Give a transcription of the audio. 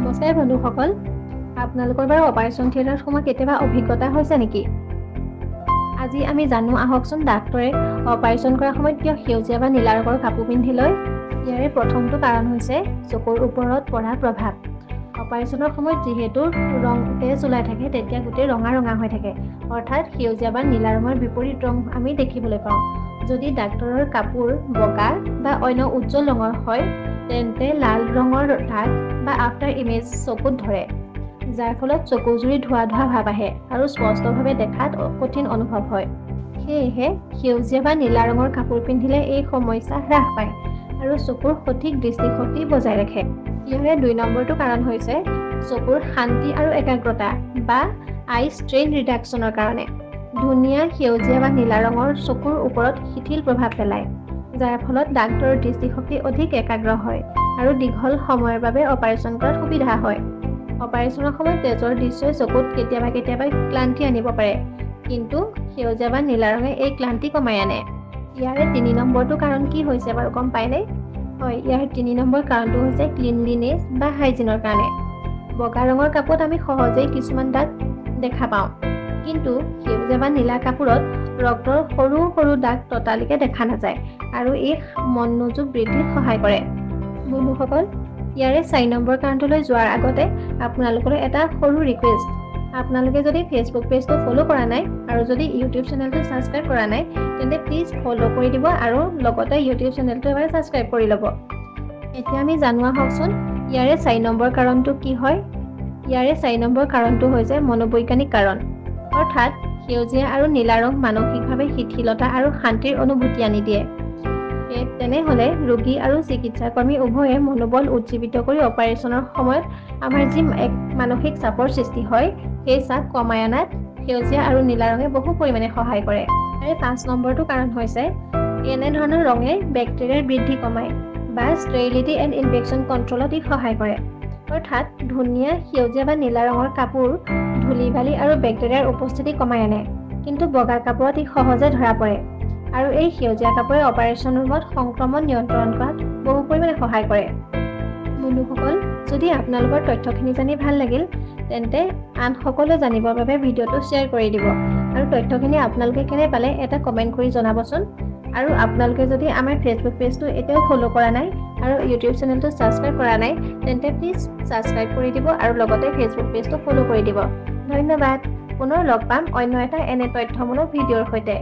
নমস্কাৰ বন্ধুসকল, আপোনালোকৰ বাৰু অপাৰেশ্যন থিয়েটাৰত সোমোৱা কেতিয়াবা অভিজ্ঞতা হৈছে নেকি? আজি আমি জানো আহকচোন ডাক্তৰে অপাৰেশ্যন কৰাৰ সময়ত কিয় সেউজীয়া বা নীলা ৰঙৰ কাপোৰ পিন্ধি লয়। ইয়াৰে প্ৰথমটো কাৰণ হৈছে চকুৰ ওপৰত পৰা প্ৰভাৱ। অপাৰেশ্যনৰ সময়ত যিহেতু তেজ ওলাই থাকে তেতিয়া গোটেই ৰঙা ৰঙা হৈ থাকে, অৰ্থাৎ সেউজীয়া বা নীলা ৰঙৰ বিপৰীত ৰং আমি দেখিবলৈ পাওঁ। যদি ডাক্তৰৰ কাপোৰ বগা বা অন্য উজ্জ্বল ৰঙৰ হয় তেন্তে লাল ৰঙৰ দাগ বা আফটাৰ ইমেজ চকুত ধৰে, যাৰ ফলত চকুজুৰি ধোৱা ধোৱা ভাৱ আহে আৰু স্পষ্টভাৱে দেখাত কঠিন অনুভৱ হয়। সেয়েহে সেউজীয়া বা নীলা ৰঙৰ কাপোৰ পিন্ধিলে এই সমস্যা হ্ৰাস পায় আৰু চকুৰ সঠিক দৃষ্টিশক্তি বজাই ৰাখে। ইয়াৰে ২ নম্বৰটো কাৰণ হৈছে চকুৰ শান্তি আৰু একাগ্ৰতা বা আই ষ্ট্ৰেইন ৰিডাকশ্যনৰ কাৰণে। ধুনীয়া সেউজীয়া বা নীলা ৰঙৰ চকুৰ ওপৰত শিথিল প্ৰভাৱ পেলায়, যাৰ ফলত ডাক্তৰৰ দৃষ্টিশক্তি অধিক একাগ্ৰ হয় আৰু দীঘল সময়ৰ বাবে অপাৰেশ্যন কৰাত সুবিধা হয়। অপাৰেশ্যনৰ সময়ত তেজৰ দৃশ্যই চকুত কেতিয়াবা ক্লান্তি আনিব পাৰে, কিন্তু সেউজীয়া বা নীলা ৰঙে এই ক্লান্তি কমাই আনে। ইয়াৰে ৩ নম্বৰটো কাৰণ কি হৈছে বাৰু গম পায়নে? হয়, ইয়াৰ ৩ নম্বৰ কাৰণটো হৈছে ক্লিনলিনেছ বা হাইজিনৰ কাৰণে। বগা ৰঙৰ কাপোৰত আমি সহজেই কিছুমান দাগ দেখা পাওঁ, কিন্তু সেউজীয়া বা নীলা কাপোৰত ৰক্তৰ সৰু সৰু দাগ ততালিকে দেখা নাযায় আৰু এই মনোযোগ বৃদ্ধিত সহায় কৰে। বন্ধুসকল, ইয়াৰে ৪ নম্বৰ কাৰণটোলৈ যোৱাৰ আগতে আপোনালোকলৈ এটা সৰু ৰিকুৱেষ্ট। আপোনালোকে যদি ফেচবুক পেজটো ফ'ল' কৰা নাই আৰু যদি ইউটিউব চেনেলটো ছাবস্ক্ৰাইব কৰা নাই তেন্তে প্লিজ ফ'ল' কৰি দিব আৰু লগতে ইউটিউব চেনেলটো এবাৰ ছাবস্ক্ৰাইব কৰি ল'ব। এতিয়া আমি জানো আহকচোন ইয়াৰে ৪ নম্বৰ কাৰণটো কি হয়। ইয়াৰে ৪ নম্বৰ কাৰণটো হৈছে মনোবৈজ্ঞানিক কাৰণ, অৰ্থাৎ সেউজীয়া আৰু নীলা ৰং মানসিকভাৱে শিথিলতা আৰু শান্তিৰ অনুভূতি আনি দিয়ে। তেনেহ'লে ৰোগী আৰু চিকিৎসাকৰ্মী উভয়ে মনোবল উজ্জীৱিত কৰি অপাৰেশ্যনৰ সময়ত আমাৰ যি এক মানসিক চাপৰ সৃষ্টি হয় সেই চাপ কমাই অনাত সেউজীয়া আৰু নীলা ৰঙে বহু পৰিমাণে সহায় কৰে। আৰু ৫ নম্বৰটো কাৰণ হৈছে এনেধৰণৰ ৰঙে বেক্টেৰিয়াৰ বৃদ্ধি কমায় বা ষ্টেৰিলিটি এণ্ড ইনফেকশ্যন কণ্ট্ৰলত ই সহায় কৰে। অৰ্থাৎ ধুনীয়া সেউজীয়া বা নীলা ৰঙৰ কাপোৰ ধূলি বালি আৰু বেক্টেৰিয়াৰ উপস্থিতি কমাই আনে, কিন্তু বগা কাপোৰত ই সহজে ধৰা পৰে আৰু এই সেউজীয়া কাপোৰে অপাৰেশ্যন ৰুমত সংক্ৰমণ নিয়ন্ত্ৰণ কৰাত বহু পৰিমাণে সহায় কৰে। বন্ধুসকল, যদি আপোনালোকৰ তথ্যখিনি জানি ভাল লাগিল তেন্তে আন সকলোৱে জানিবৰ বাবে ভিডিঅ'টো শ্বেয়াৰ কৰি দিব আৰু তথ্যখিনি আপোনালোকে কেনে পালে এটা কমেণ্ট কৰি জনাবচোন। আৰু আপোনালোকে যদি আমাৰ ফেচবুক পেজটো এতিয়াও ফ'ল' কৰা নাই আৰু ইউটিউব চেনেলটো ছাবস্ক্ৰাইব কৰা নাই তেন্তে প্লিজ ছাবস্ক্ৰাইব কৰি দিব আৰু লগতে ফেচবুক পেজটো ফ'ল' কৰি দিব। ধন্যবাদ। পুনৰ লগ পাম অন্য এটা এনে তথ্যমূলক ভিডিঅ'ৰ সৈতে।